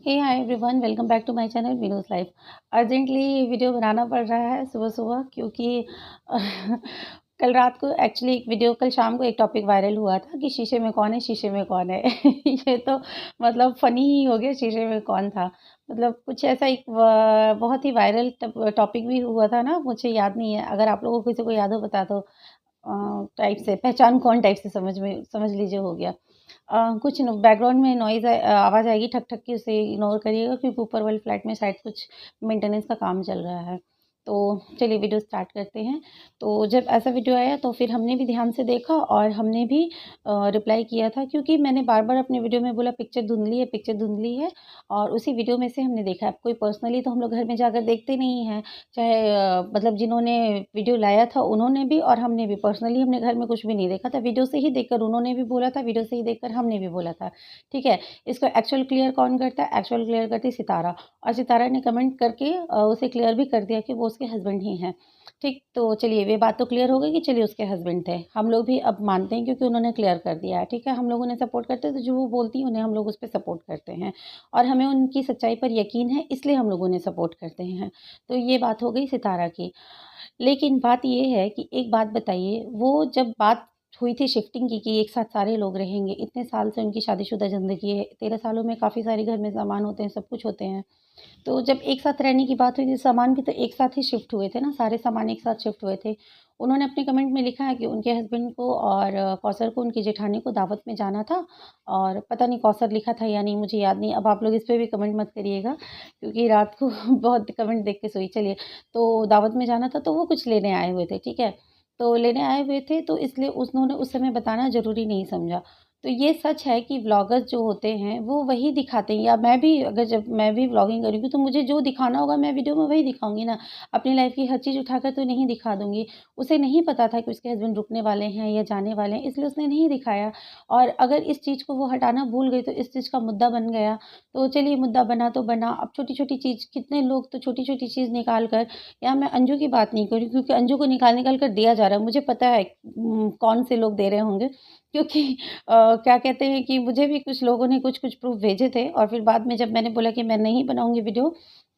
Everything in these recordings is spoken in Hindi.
Hey hi everyone, welcome back to my channel Meenu's life. Urgently video बनाना पड़ रहा है सुबह-सुबह क्योंकि कल रात को एक्चुअली एक वीडियो कल शाम को एक टॉपिक वायरल हुआ था कि शीशे में कौन है, शीशे में कौन है। ये तो मतलब फ़नी ही हो गया, शीशे में कौन था। मतलब कुछ ऐसा एक बहुत ही वायरल टॉपिक भी हुआ था ना, मुझे याद नहीं है। अगर आप लोगों को किसी को याद हो बता दो। टाइप से पहचान कौन टाइप से समझ लीजिए हो गया। कुछ न बैकग्राउंड में आवाज़ आएगी ठक-ठक की, उसे इग्नोर करिएगा क्योंकि ऊपर वाले फ्लैट में शायद कुछ मेंटेनेंस का काम चल रहा है। तो चलिए वीडियो स्टार्ट करते हैं। तो जब ऐसा वीडियो आया तो फिर हमने भी ध्यान से देखा और हमने भी रिप्लाई किया था क्योंकि मैंने बार-बार अपने वीडियो में बोला पिक्चर धुंधली है और उसी वीडियो में से हमने देखा। कोई पर्सनली तो हम लोग घर में जाकर देखते नहीं हैं, चाहे मतलब जिन्होंने वीडियो लाया था उन्होंने भी और हमने भी पर्सनली हमने घर में कुछ भी नहीं देखा था। वीडियो से ही देखकर उन्होंने भी बोला था, वीडियो से ही देखकर हमने भी बोला था, ठीक है? इसको एक्चुअल क्लियर कौन करता है? एक्चुअल क्लियर करती है सितारा और सितारा ने कमेंट करके उसे क्लियर भी कर दिया कि वो उसके हस्बैंड ही हैं, ठीक? तो चलिए ये बात तो क्लियर हो गई कि चलिए उसके हस्बैंड थे। हम लोग भी अब मानते हैं क्योंकि उन्होंने क्लियर कर दिया है, ठीक है? हम लोग उन्हें सपोर्ट करते हैं तो जो वो बोलती हैं उन्हें हम लोग उस पे सपोर्ट करते हैं और हमें उनकी सच्चाई पर यकीन है इसलिए हम लोग उन्हें सपोर्ट करते हैं। तो ये बात हो गई सितारा की। लेकिन बात ये है कि एक बात बताइए, वो जब बात हुई थी शिफ्टिंग की कि एक साथ सारे लोग रहेंगे, इतने साल से उनकी शादीशुदा ज़िंदगी है, 13 सालों में काफ़ी सारे घर में सामान होते हैं, सब कुछ होते हैं। तो जब एक साथ रहने की बात हुई थी, सामान भी तो एक साथ ही शिफ्ट हुए थे ना, सारे सामान एक साथ शिफ्ट हुए थे। उन्होंने अपने कमेंट में लिखा है कि उनके हस्बैंड को और कौसर को, उनकी जेठानी को दावत में जाना था और पता नहीं कौसर लिखा था या नहीं, मुझे याद नहीं। अब आप लोग इस पे भी कमेंट मत करिएगा क्योंकि रात को बहुत कमेंट देख के सोई। चलिए, तो दावत में जाना था तो वो कुछ लेने आए हुए थे, ठीक है? तो लेने आए हुए थे तो इसलिए उन्होंने उस समय बताना ज़रूरी नहीं समझा। तो ये सच है कि व्लॉगर्स जो होते हैं वो वही दिखाते हैं या मैं भी अगर जब मैं भी व्लॉगिंग करूँगी तो मुझे जो दिखाना होगा मैं वीडियो में वही दिखाऊँगी ना। अपनी लाइफ़ की हर चीज़ उठाकर तो नहीं दिखा दूँगी। उसे नहीं पता था कि उसके हस्बैंड रुकने वाले हैं या जाने वाले हैं इसलिए उसने नहीं दिखाया और अगर इस चीज़ को वो हटाना भूल गई तो इस चीज़ का मुद्दा बन गया। तो चलिए मुद्दा बना तो बना, अब छोटी-छोटी चीज़ कितने लोग तो छोटी-छोटी चीज़ निकाल कर या मैं अंजू की बात नहीं कर रही क्योंकि अंजू को निकाल-निकाल कर दिया जा रहा है। मुझे पता है कौन से लोग दे रहे होंगे क्योंकि क्या कहते हैं कि मुझे भी कुछ लोगों ने कुछ-कुछ प्रूफ़ भेजे थे और फिर बाद में जब मैंने बोला कि मैं नहीं बनाऊँगी वीडियो,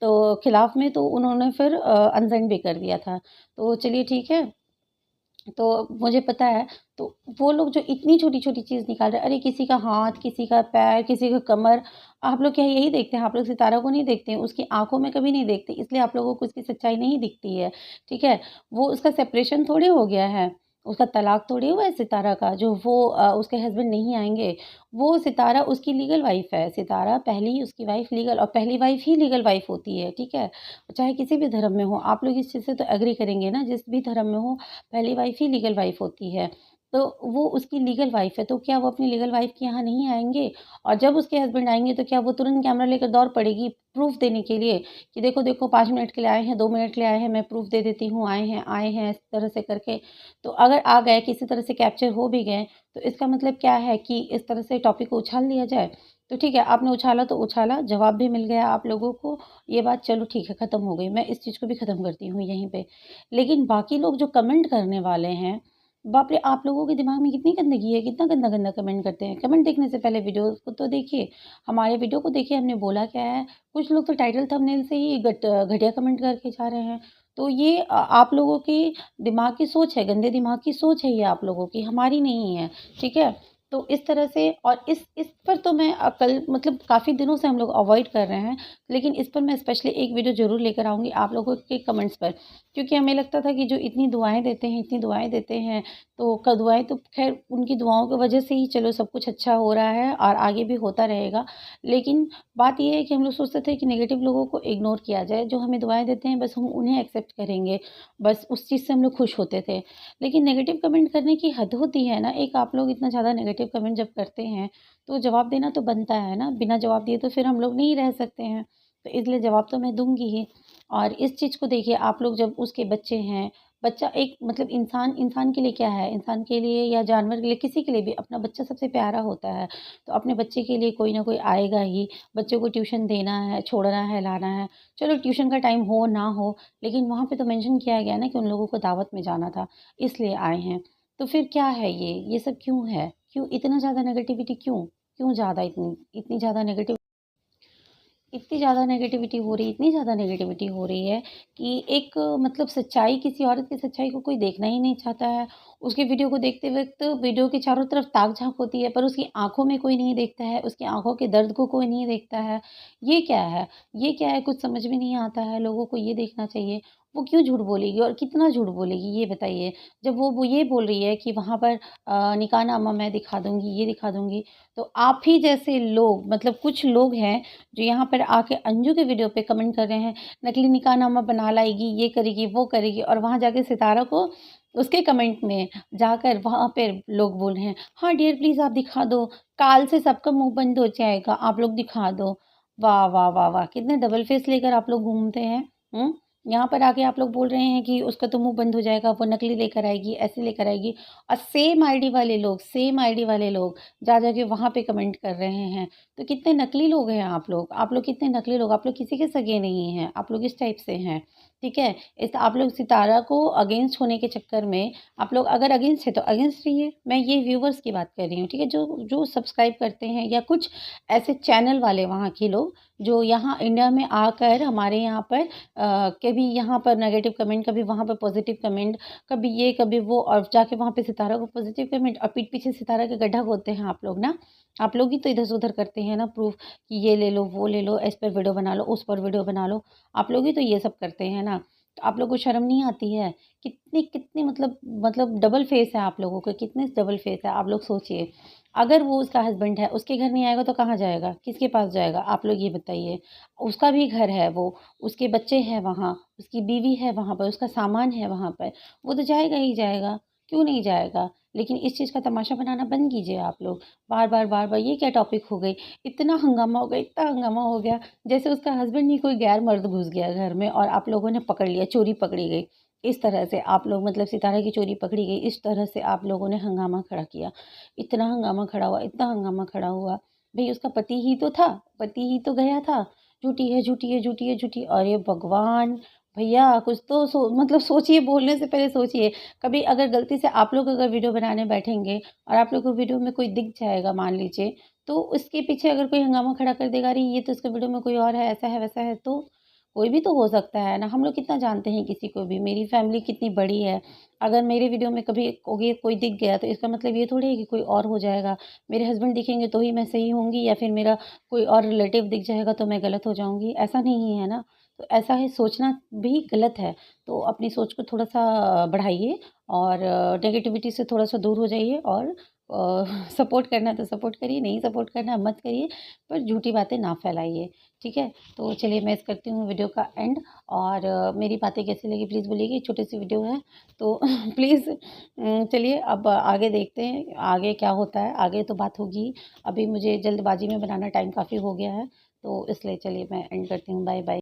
तो खिलाफ़ में तो उन्होंने फिर अनसेंड भी कर दिया था। तो चलिए ठीक है, तो मुझे पता है, तो वो लोग जो इतनी छोटी-छोटी चीज़ निकाल रहे हैं, अरे किसी का हाथ, किसी का पैर, किसी का कमर, आप लोग क्या यही देखते हैं? आप लोग सितारा को नहीं देखते हैं, उसकी आँखों में कभी नहीं देखते, इसलिए आप लोगों को उसकी सच्चाई नहीं दिखती है, ठीक है? वो उसका सेपरेशन थोड़ी हो गया है, उसका तलाक थोड़ी हुआ है सितारा का, जो वो उसके हस्बैंड नहीं आएँगे। वो सितारा उसकी लीगल वाइफ़ है, सितारा पहली उसकी वाइफ़ लीगल और पहली वाइफ़ ही लीगल वाइफ़ होती है, ठीक है? चाहे किसी भी धर्म में हो, आप लोग इस चीज़ से तो एग्री करेंगे ना, जिस भी धर्म में हो पहली वाइफ़ ही लीगल वाइफ़ होती है। तो वो उसकी लीगल वाइफ़ है, तो क्या वो अपनी लीगल वाइफ़ के यहाँ नहीं आएँगे? और जब उसके हस्बैंड आएँगे तो क्या वो तुरंत कैमरा लेकर दौड़ पड़ेगी प्रूफ़ देने के लिए कि देखो, देखो 5 मिनट के लिए आए हैं, 2 मिनट के लिए आए हैं, मैं प्रूफ़ दे देती हूँ, आए हैं, इस तरह से करके। तो अगर आ गए, किसी तरह से कैप्चर हो भी गए, तो इसका मतलब क्या है कि इस तरह से टॉपिक को उछाल दिया जाए? तो ठीक है, आपने उछाला तो उछाला, जवाब भी मिल गया आप लोगों को, ये बात चलो ठीक है, ख़त्म हो गई। मैं इस चीज़ को भी ख़त्म करती हूँ यहीं पे। लेकिन बाकी लोग जो कमेंट करने वाले हैं, बाप रे! आप लोगों के दिमाग में कितनी गंदगी है, कितना गंदा-गंदा कमेंट करते हैं। कमेंट देखने से पहले वीडियो को तो देखिए, हमारे वीडियो को देखिए हमने बोला क्या है। कुछ लोग तो टाइटल थंबनेल से ही घटिया कमेंट करके जा रहे हैं। तो ये आप लोगों की दिमाग की सोच है, गंदे दिमाग की सोच है ये आप लोगों की, हमारी नहीं है, ठीक है? तो इस तरह से और इस पर तो मैं कल मतलब काफ़ी दिनों से हम लोग अवॉइड कर रहे हैं, लेकिन इस पर मैं स्पेशली एक वीडियो ज़रूर लेकर आऊँगी आप लोगों के कमेंट्स पर। क्योंकि हमें लगता था कि जो इतनी दुआएँ देते हैं, तो दुआएँ तो ख़ैर उनकी दुआओं की वजह से ही चलो सब कुछ अच्छा हो रहा है और आगे भी होता रहेगा। लेकिन बात ये है कि हम लोग सोचते थे कि नेगेटिव लोगों को इग्नोर किया जाए, जो हमें दुआएँ देते हैं बस हम उन्हें एक्सेप्ट करेंगे, बस उस चीज़ से हम लोग खुश होते थे। लेकिन नेगेटिव कमेंट करने की हद होती है ना, एक आप लोग इतना ज़्यादा नेगेटिव कमेंट जब करते हैं, तो जवाब देना तो बनता है ना, बिना जवाब दिए तो फिर हम लोग नहीं रह सकते हैं। तो इसलिए जवाब तो मैं दूँगी ही। और इस चीज़ को देखिए आप लोग जब उसके बच्चे हैं, बच्चा एक मतलब इंसान इंसान के लिए क्या है, इंसान के लिए या जानवर के लिए, किसी के लिए भी अपना बच्चा सबसे प्यारा होता है। तो अपने बच्चे के लिए कोई ना कोई आएगा ही, बच्चे को ट्यूशन देना है, छोड़ना है, लाना है। चलो ट्यूशन का टाइम हो ना हो, लेकिन वहाँ पे तो मेंशन किया गया ना कि उन लोगों को दावत में जाना था, इसलिए आए हैं। तो फिर क्या है ये? ये सब क्यों है? क्यों इतना ज़्यादा नेगेटिविटी क्यों? क्यों ज़्यादा इतनी इतनी ज़्यादा नेगेटिव इतनी ज़्यादा नेगेटिविटी हो रही है, इतनी ज़्यादा नेगेटिविटी हो रही है कि एक मतलब सच्चाई, किसी औरत की सच्चाई को कोई देखना ही नहीं चाहता है। उसकी वीडियो को देखते वक़्त वीडियो के चारों तरफ ताक-झाँक होती है, पर उसकी आँखों में कोई नहीं देखता है, उसकी आँखों के दर्द को कोई नहीं देखता है। ये क्या है? ये क्या है? कुछ समझ में नहीं आता है। लोगों को ये देखना चाहिए, वो क्यों झूठ बोलेगी और कितना झूठ बोलेगी, ये बताइए? जब वो ये बोल रही है कि वहाँ पर निकाहनामा मैं दिखा दूँगी, ये दिखा दूँगी, तो आप ही जैसे लोग, मतलब कुछ लोग हैं जो यहाँ पर आके अंजू के वीडियो पे कमेंट कर रहे हैं, नकली निकाहनामा बना लाएगी, ये करेगी, वो करेगी, और वहाँ जाके सितारा को उसके कमेंट में जाकर वहाँ पे लोग बोल रहे हैं, हाँ डियर प्लीज़ आप दिखा दो, काल से सबका मुँह बंद हो जाएगा, आप लोग दिखा दो। वाह, वाह, वाह, वाह! कितने डबल फेस लेकर आप लोग घूमते हैं, हुँ? यहाँ पर आके आप लोग बोल रहे हैं कि उसका तो मुँह बंद हो जाएगा, वो नकली लेकर आएगी, ऐसे लेकर आएगी, और सेम आईडी वाले लोग जा के वहाँ पे कमेंट कर रहे हैं। तो कितने नकली लोग हैं आप लोग। आप लोग कितने नकली लोग, आप लोग किसी के सगे नहीं हैं, आप लोग इस टाइप से हैं, ठीक है? इस आप लोग सितारा को अगेंस्ट होने के चक्कर में आप लोग अगर अगेंस्ट है तो अगेंस्ट रहिए। मैं ये व्यूवर्स की बात कर रही हूँ, ठीक है? जो जो सब्सक्राइब करते हैं, या कुछ ऐसे चैनल वाले वहाँ के लोग जो यहाँ इंडिया में आकर हमारे यहाँ पर कभी यहाँ पर नेगेटिव कमेंट, कभी वहाँ पर पॉजिटिव कमेंट, कभी ये कभी वो, और जाके वहाँ पे सितारा को पॉजिटिव कमेंट, और पीठ पीछे सितारा के गड्ढा खोदते हैं आप लोग ना। आप लोग ही तो इधर से उधर करते हैं ना प्रूफ़, कि ये ले लो, वो ले लो, इस पर वीडियो बना लो, उस पर वीडियो बना लो। आप लोग ही तो ये सब करते हैं ना। तो आप लोगों को शर्म नहीं आती है? कितनी कितनी मतलब डबल फेस है आप लोगों के, कितने डबल फेस है, आप लोग सोचिए। अगर वो उसका हस्बैंड है, उसके घर नहीं आएगा तो कहाँ जाएगा? किसके पास जाएगा? आप लोग ये बताइए। उसका भी घर है वो, उसके बच्चे हैं वहाँ, उसकी बीवी है वहाँ पर, उसका सामान है वहाँ पर, वो तो जाएगा ही जाएगा, क्यों नहीं जाएगा? लेकिन इस चीज़ का तमाशा बनाना बंद कीजिए आप लोग। बार-बार ये क्या टॉपिक हो गई? इतना हंगामा हो गया, इतना हंगामा हो गया, जैसे उसका हस्बैंड ही कोई गैर मर्द घुस गया घर में और आप लोगों ने पकड़ लिया, चोरी पकड़ी गई। इस तरह से आप लोग, मतलब सितारा की चोरी पकड़ी गई, इस तरह से आप लोगों ने हंगामा खड़ा किया। इतना हंगामा खड़ा हुआ, इतना हंगामा खड़ा हुआ। भई उसका पति ही तो था, पति ही तो गया था। झूठी है, झूठी है, झूठी है, झूठी, अरे भगवान! भैया कुछ तो मतलब सोचिए, बोलने से पहले सोचिए। कभी अगर गलती से आप लोग अगर वीडियो बनाने बैठेंगे और आप लोग को वीडियो में कोई दिख जाएगा मान लीजिए, तो उसके पीछे अगर कोई हंगामा खड़ा कर देगा, अरे ये तो इसका वीडियो में कोई और है, ऐसा है, वैसा है, तो कोई भी तो हो सकता है ना। हम लोग कितना जानते हैं किसी को भी, मेरी फैमिली कितनी बड़ी है। अगर मेरे वीडियो में कभी कोई दिख गया तो इसका मतलब ये थोड़ी है कि कोई और हो जाएगा। मेरे हस्बैंड दिखेंगे तो ही मैं सही होंगी, या फिर मेरा कोई और रिलेटिव दिख जाएगा तो मैं गलत हो जाऊँगी, ऐसा नहीं है ना। तो ऐसा है, सोचना भी गलत है। तो अपनी सोच को थोड़ा-सा बढ़ाइए और नेगेटिविटी से थोड़ा-सा दूर हो जाइए, और सपोर्ट करना है तो सपोर्ट करिए, नहीं सपोर्ट करना है मत करिए, पर झूठी बातें ना फैलाइए, ठीक है? तो चलिए मैं करती हूँ वीडियो का एंड, और मेरी बातें कैसी लगी प्लीज़ बोलिएगा, ये छोटी-सी वीडियो है तो प्लीज़ चलिए अब आगे देखते हैं, आगे क्या होता है, आगे तो बात होगी। अभी मुझे जल्दबाज़ी में बनाना टाइम काफ़ी हो गया है, तो इसलिए चलिए मैं एंड करती हूँ, बाय-बाय।